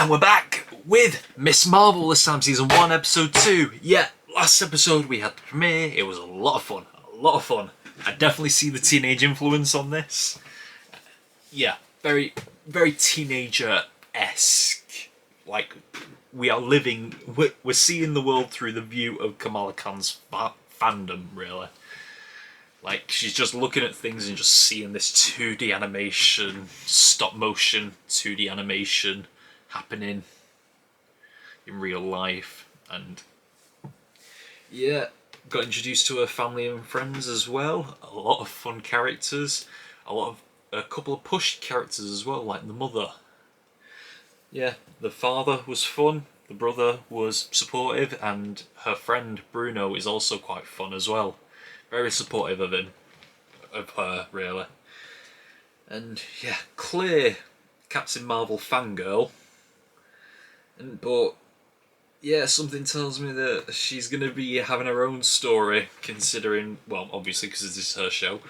And we're back with Miss Marvel, this time season 1, episode 2. Yeah, last episode we had the premiere. It was a lot of fun. A lot of fun. I definitely see the teenage influence on this. Yeah, very, very teenager-esque. Like, we are living, we're seeing the world through the view of Kamala Khan's fandom, really. Like, she's just looking at things and just seeing this 2D animation, stop motion 2D animation happening in real life. And yeah, got introduced to her family and friends as well. A lot of fun characters, a couple of pushed characters as well, like the mother. Yeah, the father was fun, the brother was supportive, and her friend Bruno is also quite fun as well. Very supportive of her, really. And yeah, clear Captain Marvel fangirl. But yeah, something tells me that she's going to be having her own story, considering, well, obviously because this is her show.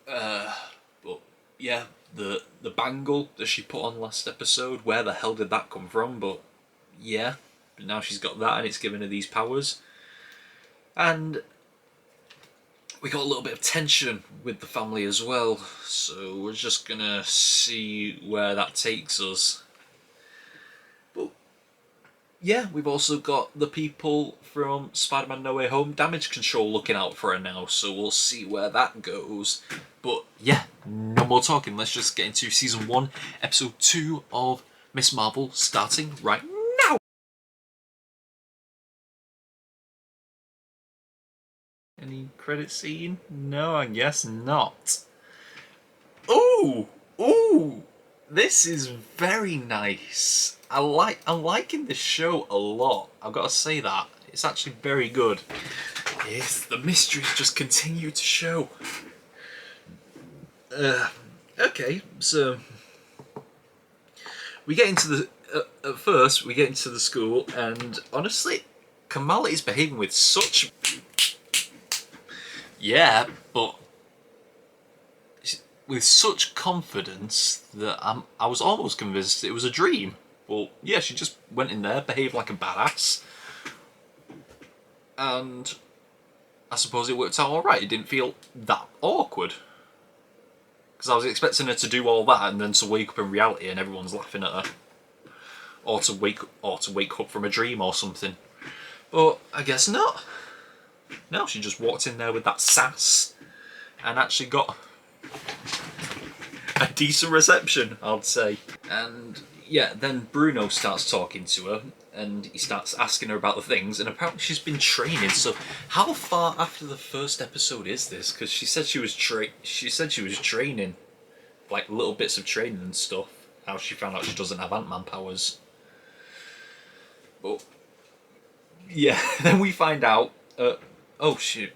But yeah, the bangle that she put on last episode, where the hell did that come from? But yeah, but now she's got that and it's given her these powers. And we got a little bit of tension with the family as well, so we're just gonna see where that takes us. But yeah, we've also got the people from Spider-Man No Way Home Damage Control looking out for her now, so we'll see where that goes. But yeah, no more talking, let's just get into Season 1, Episode 2 of Miss Marvel, starting right now! Any credit scene? No, I guess not. Ooh! Ooh! This is very nice. I'm liking this show a lot. I've got to say that. It's actually very good. Yes, the mysteries just continue to show. Okay, so we get into the at first we get into the school, and honestly, Kamala is behaving with such but with such confidence that I was almost convinced it was a dream. Well, yeah, she just went in there, behaved like a badass, and I suppose it worked out alright. It didn't feel that awkward. Because I was expecting her to do all that and then to wake up in reality and everyone's laughing at her. Or to wake up from a dream or something. But I guess not. No, she just walked in there with that sass and actually got a decent reception, I'd say. And yeah, then Bruno starts talking to her and he starts asking her about the things, and apparently she's been training. So how far after the first episode is this? Because she said she was training, like little bits of training and stuff. How she found out she doesn't have Ant-Man powers. But yeah, then we find out she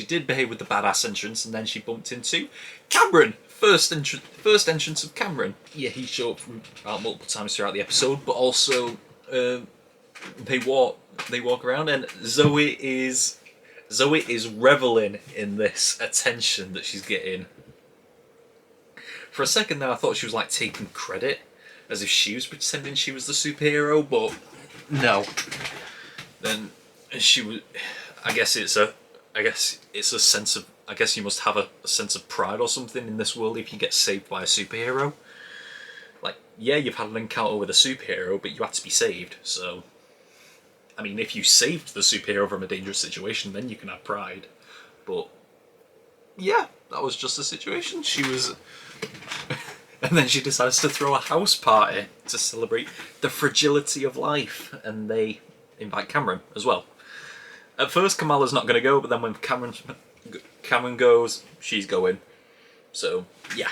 did behave with the badass entrance, and then she bumped into Cameron. First entrance of Cameron. Yeah, he showed up multiple times throughout the episode, but also they walk around, and Zoe is reveling in this attention that she's getting. For a second there, I thought she was like taking credit, as if she was pretending she was the superhero, but no. Then she was. I guess it's a sense of. I guess you must have a sense of pride or something in this world if you get saved by a superhero. Like, yeah, you've had an encounter with a superhero, but you had to be saved. So, I mean, if you saved the superhero from a dangerous situation, then you can have pride. But yeah, that was just the situation. She was. And then she decides to throw a house party to celebrate the fragility of life, and they invite Cameron as well. At first, Kamala's not going to go, but then when Cameron goes, she's going. So yeah,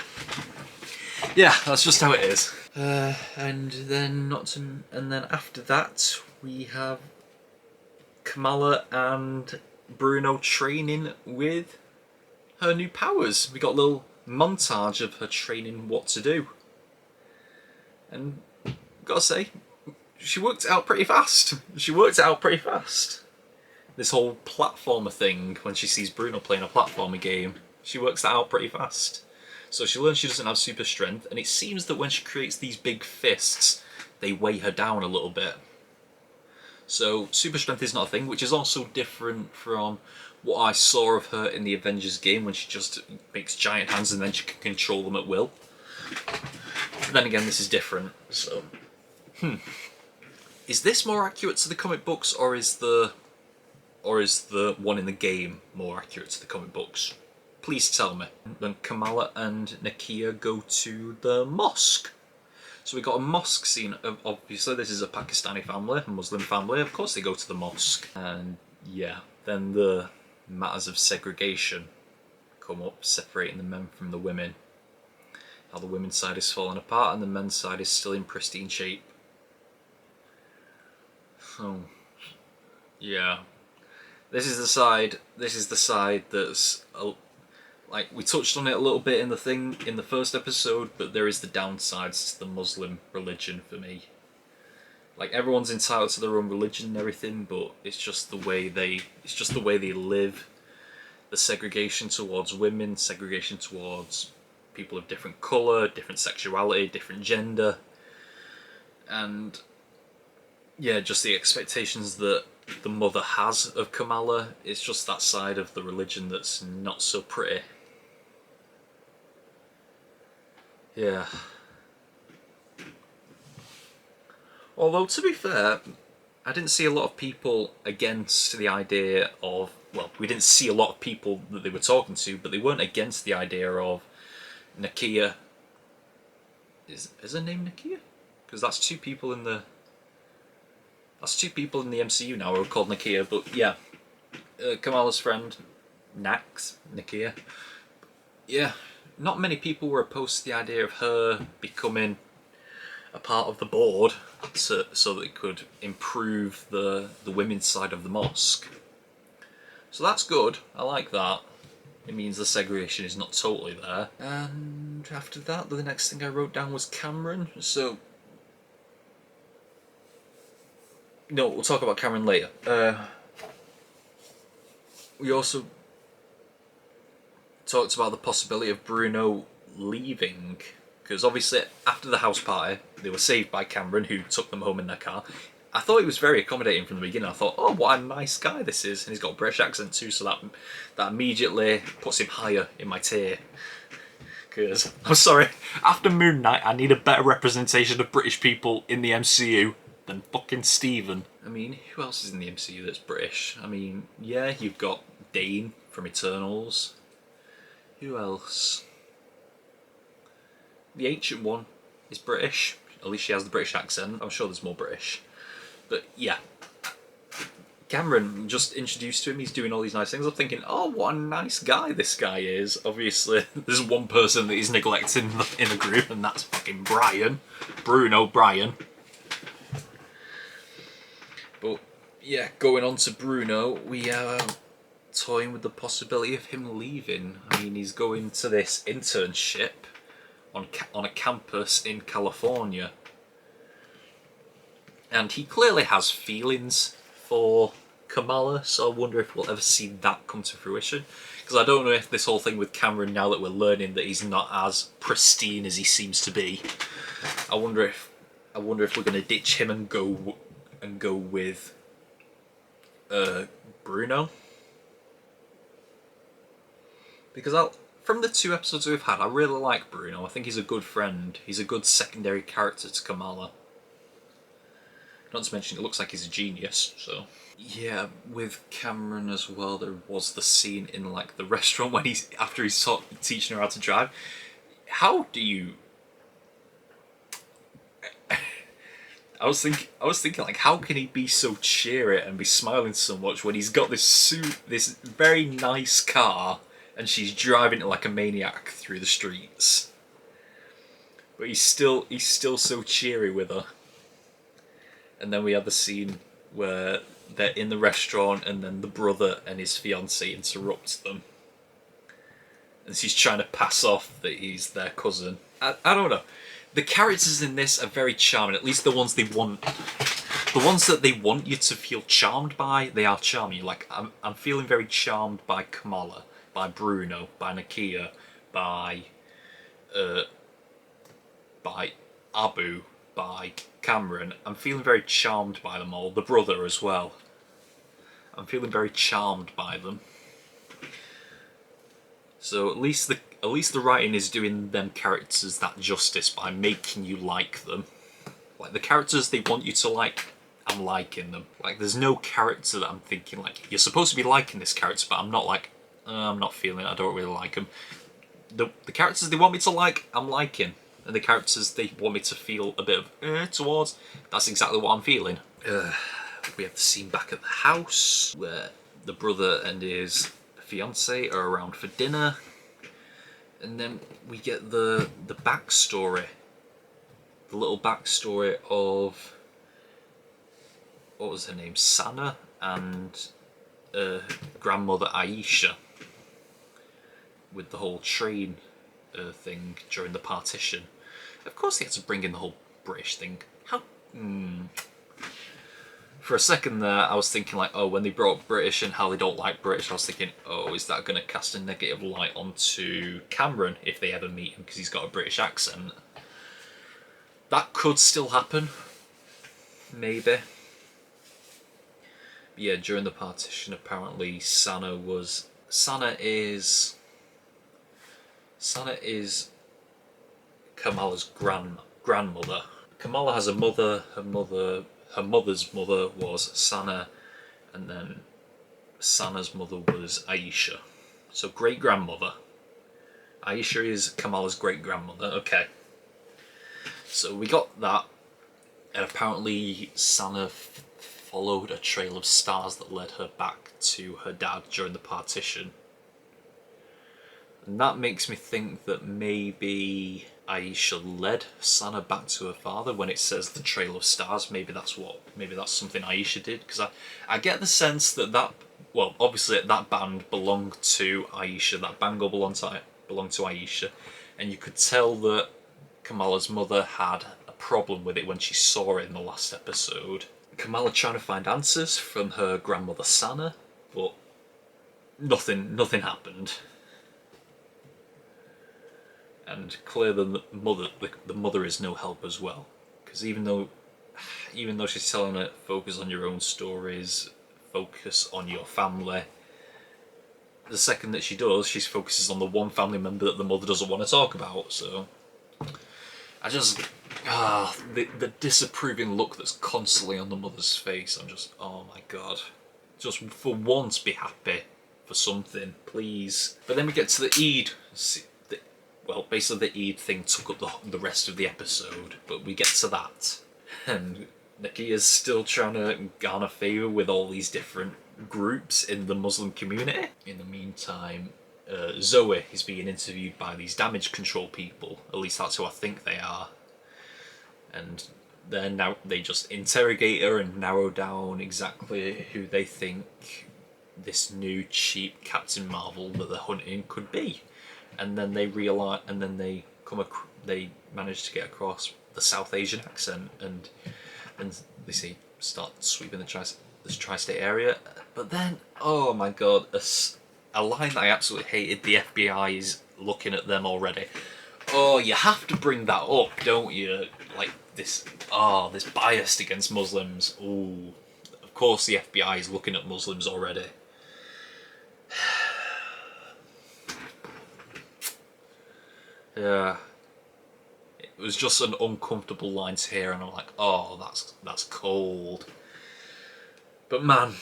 that's just how it is. And then after that, we have Kamala and Bruno training with her new powers. We got a little montage of her training what to do, and gotta say, she worked it out pretty fast. This whole platformer thing, when she sees Bruno playing a platformer game, she works that out pretty fast. So she learns she doesn't have super strength, and it seems that when she creates these big fists, they weigh her down a little bit. So super strength is not a thing, which is also different from what I saw of her in the Avengers game when she just makes giant hands and then she can control them at will. But then again, this is different, so... Is this more accurate to the comic books, or is the one in the game more accurate to the comic books? Please tell me. Then Kamala and Nakia go to the mosque. So we got a mosque scene. Obviously, this is a Pakistani family, a Muslim family. Of course, they go to the mosque. And yeah, then the matters of segregation come up, separating the men from the women. How the women's side is falling apart and the men's side is still in pristine shape. So, yeah. This is the side that's... like, we touched on it a little bit in the first episode, but there is the downsides to the Muslim religion for me. Like, everyone's entitled to their own religion and everything, but it's just the way they live. The segregation towards women, segregation towards people of different colour, different sexuality, different gender, and yeah, just the expectations that the mother has of Kamala. It's just that side of the religion that's not so pretty. Yeah. Although, to be fair, I didn't see a lot of people against the idea of... Well, we didn't see a lot of people that they were talking to, but they weren't against the idea of Nakia... Is her name Nakia? Because that's two people in the... That's two people in the MCU now who are called Nakia, but yeah. Kamala's friend, Nakia. Yeah, not many people were opposed to the idea of her becoming a part of the board so that it could improve the women's side of the mosque. So that's good, I like that. It means the segregation is not totally there. And after that, the next thing I wrote down was Cameron, so... No, we'll talk about Cameron later. We also talked about the possibility of Bruno leaving, because obviously after the house party they were saved by Cameron, who took them home in their car. I thought he was very accommodating from the beginning. I thought, oh, what a nice guy this is, and he's got a British accent too, so that immediately puts him higher in my tier. Because, I'm sorry, after Moon Knight I need a better representation of British people in the MCU than fucking Stephen. I mean, who else is in the MCU that's British? I mean, yeah, you've got Dane from Eternals. Who else? The Ancient One is British. At least she has the British accent. I'm sure there's more British. But yeah. Cameron, just introduced to him, he's doing all these nice things. I'm thinking, oh, what a nice guy this guy is. Obviously, there's one person that he's neglecting in the group, and that's fucking Brian. Bruno Brian. But yeah, going on to Bruno, we are toying with the possibility of him leaving. I mean, he's going to this internship on a campus in California, and he clearly has feelings for Kamala, so I wonder if we'll ever see that come to fruition. Because I don't know if this whole thing with Cameron, now that we're learning that he's not as pristine as he seems to be, I wonder if we're going to ditch him and go with Bruno. Because from the 2 episodes we've had, I really like Bruno. I think he's a good friend. He's a good secondary character to Kamala. Not to mention, it looks like he's a genius, so... Yeah, with Cameron as well, there was the scene in, like, the restaurant when after he's teaching her how to drive. How do you... I was thinking, like, how can he be so cheery and be smiling so much when he's got this very nice car, and she's driving it like a maniac through the streets. But he's still so cheery with her. And then we have the scene where they're in the restaurant and then the brother and his fiancée interrupts them. And she's trying to pass off that he's their cousin. I don't know. The characters in this are very charming, at least the ones they want. The ones that they want you to feel charmed by, they are charming. Like, I'm feeling very charmed by Kamala, by Bruno, by Nakia, by Abu, by Cameron. I'm feeling very charmed by them all. The brother as well. I'm feeling very charmed by them. So at least the writing is doing them characters that justice by making you like them. Like the characters they want you to like, I'm liking them. Like there's no character that I'm thinking like, you're supposed to be liking this character, but I'm not like, I'm not feeling it, I don't really like them. The characters they want me to like, I'm liking. And the characters they want me to feel a bit of towards, that's exactly what I'm feeling. We have the scene back at the house where the brother and his fiance are around for dinner, and then we get the backstory, the little backstory of, what was her name, Sana, and grandmother Aisha, with the whole train thing during the partition. Of course they had to bring in the whole British thing. How? For a second there, I was thinking like, oh, when they brought up British and how they don't like British, I was thinking, oh, is that going to cast a negative light onto Cameron if they ever meet him because he's got a British accent? That could still happen. Maybe. But yeah, during the partition, apparently Sana is Kamala's grandmother. Kamala has a mother, her mother's mother was Sana, and then Sana's mother was Aisha. So great-grandmother. Aisha is Kamala's great-grandmother, okay. So we got that, and apparently Sana followed a trail of stars that led her back to her dad during the partition. And that makes me think that maybe Aisha led Sana back to her father when it says the trail of stars. Maybe that's something Aisha did, because I get the sense that well, obviously that band belonged to Aisha, that bangle belonged to Aisha, and you could tell that Kamala's mother had a problem with it when she saw it in the last episode. Kamala trying to find answers from her grandmother Sana, but nothing happened. And clearly the mother is no help as well, because even though she's telling her focus on your own stories, focus on your family, the second that she does, she focuses on the one family member that the mother doesn't want to talk about. So I just the disapproving look that's constantly on the mother's face, I'm just, oh my god, just for once be happy for something, please. But then we get to the Eid. Well, basically the Eid thing took up the rest of the episode, but we get to that, and Nakia's still trying to garner favour with all these different groups in the Muslim community. In the meantime, Zoe is being interviewed by these damage control people, at least that's who I think they are, and they just interrogate her and narrow down exactly who they think this new cheap Captain Marvel that they're hunting could be. And then they realise, and then they manage to get across the South Asian accent, and they start sweeping the tri-state area. But then, oh my god, a line that I absolutely hated. The FBI is looking at them already. Oh, you have to bring that up, don't you? Like this bias against Muslims. Ooh, of course the FBI is looking at Muslims already. Yeah, it was just an uncomfortable line to hear, and I'm like, oh, that's cold. But man,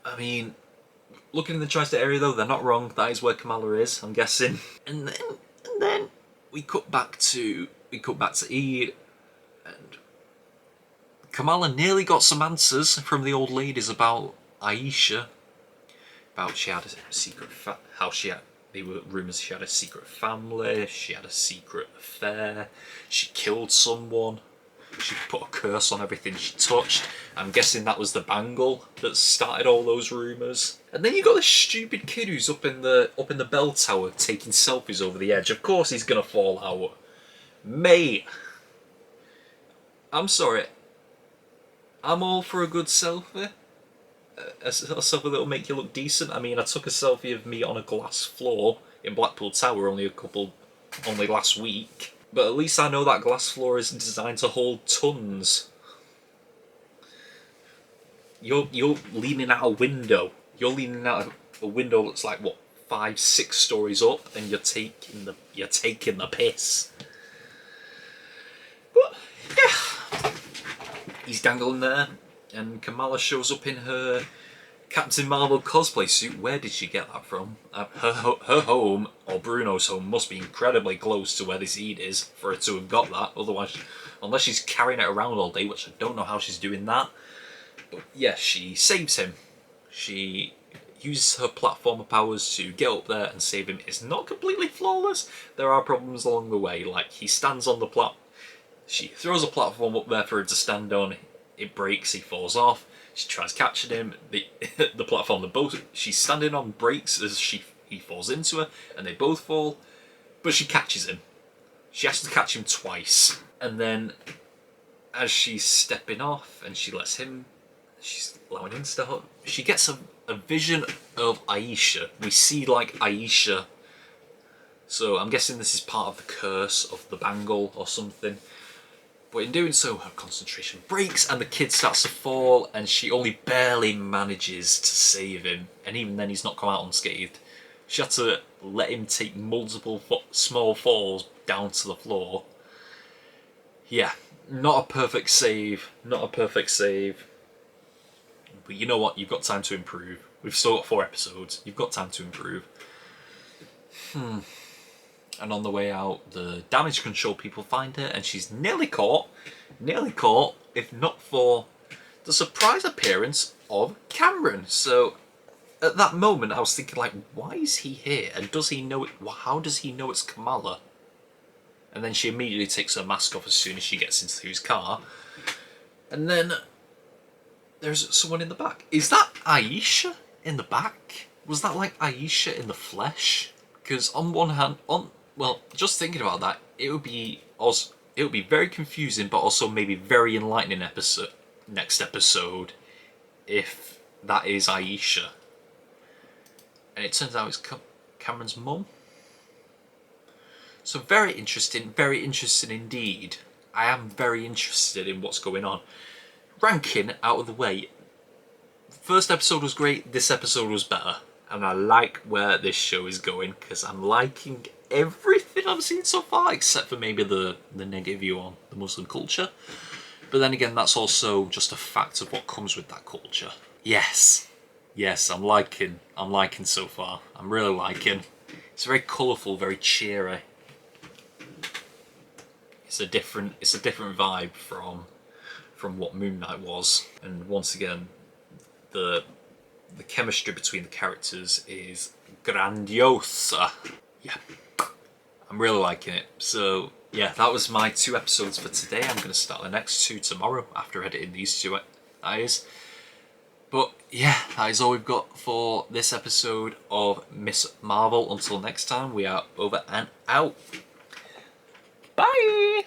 I mean, looking in the tri-state area though, they're not wrong. That is where Kamala is, I'm guessing. And then we cut back to Eid, and Kamala nearly got some answers from the old ladies about Aisha, about she had a secret there were rumours she had a secret family, she had a secret affair, she killed someone, she put a curse on everything she touched. I'm guessing that was the bangle that started all those rumours. And then you got this stupid kid who's up in the bell tower taking selfies over the edge. Of course he's gonna fall out. Mate, I'm sorry, I'm all for a good selfie. A selfie that'll make you look decent. I mean, I took a selfie of me on a glass floor in Blackpool Tower only last week. But at least I know that glass floor is designed to hold tons. You're leaning out a window. You're leaning out a window that's like what, 5, 6 stories up, and you're taking the piss. But yeah, he's dangling there, and Kamala shows up in her Captain Marvel cosplay suit. Where did she get that from? Her home, or Bruno's home, must be incredibly close to where this Eid is for her to have got that. Otherwise, unless she's carrying it around all day, which I don't know how she's doing that. But yeah, she saves him. She uses her platformer powers to get up there and save him. It's not completely flawless. There are problems along the way. Like, he stands on the she throws a platform up there for him to stand on. It breaks, he falls off. She tries catching him. The platform, she's standing on breaks as he falls into her, and they both fall. But she catches him. She has to catch him twice. And then, as she's stepping off, and she's allowing him to step up, she gets a vision of Aisha. We see like Aisha. So I'm guessing this is part of the curse of the bangle or something. But in doing so, her concentration breaks and the kid starts to fall, and she only barely manages to save him. And even then, he's not come out unscathed. She had to let him take multiple small falls down to the floor. Yeah, not a perfect save. Not a perfect save. But you know what? You've got time to improve. We've still got 4 episodes. You've got time to improve. And on the way out, the damage control people find her, and she's nearly caught, if not for the surprise appearance of Cameron. So at that moment, I was thinking, like, why is he here? And does he know it? How does he know it's Kamala? And then she immediately takes her mask off as soon as she gets into his car. And then there's someone in the back. Is that Aisha in the back? Was that like Aisha in the flesh? Because on one hand, well, just thinking about that, it would be very confusing, but also maybe very enlightening next episode, if that is Aisha. And it turns out it's Cameron's mum. So very interesting indeed. I am very interested in what's going on. Ranking out of the way. First episode was great, this episode was better. And I like where this show is going, because I'm liking everything I've seen so far, except for maybe the negative view on the Muslim culture. But then again, that's also just a fact of what comes with that culture. Yes, I'm liking so far. I'm really liking. It's very colourful, very cheery. It's a different vibe from what Moon Knight was. And once again, the chemistry between the characters is grandiose. Yeah, I'm really liking it. So yeah, that was my 2 episodes for today. I'm going to start the next 2 tomorrow after editing these 2, that is. But yeah, that is all we've got for this episode of Miss Marvel. Until next time, we are over and out. Bye!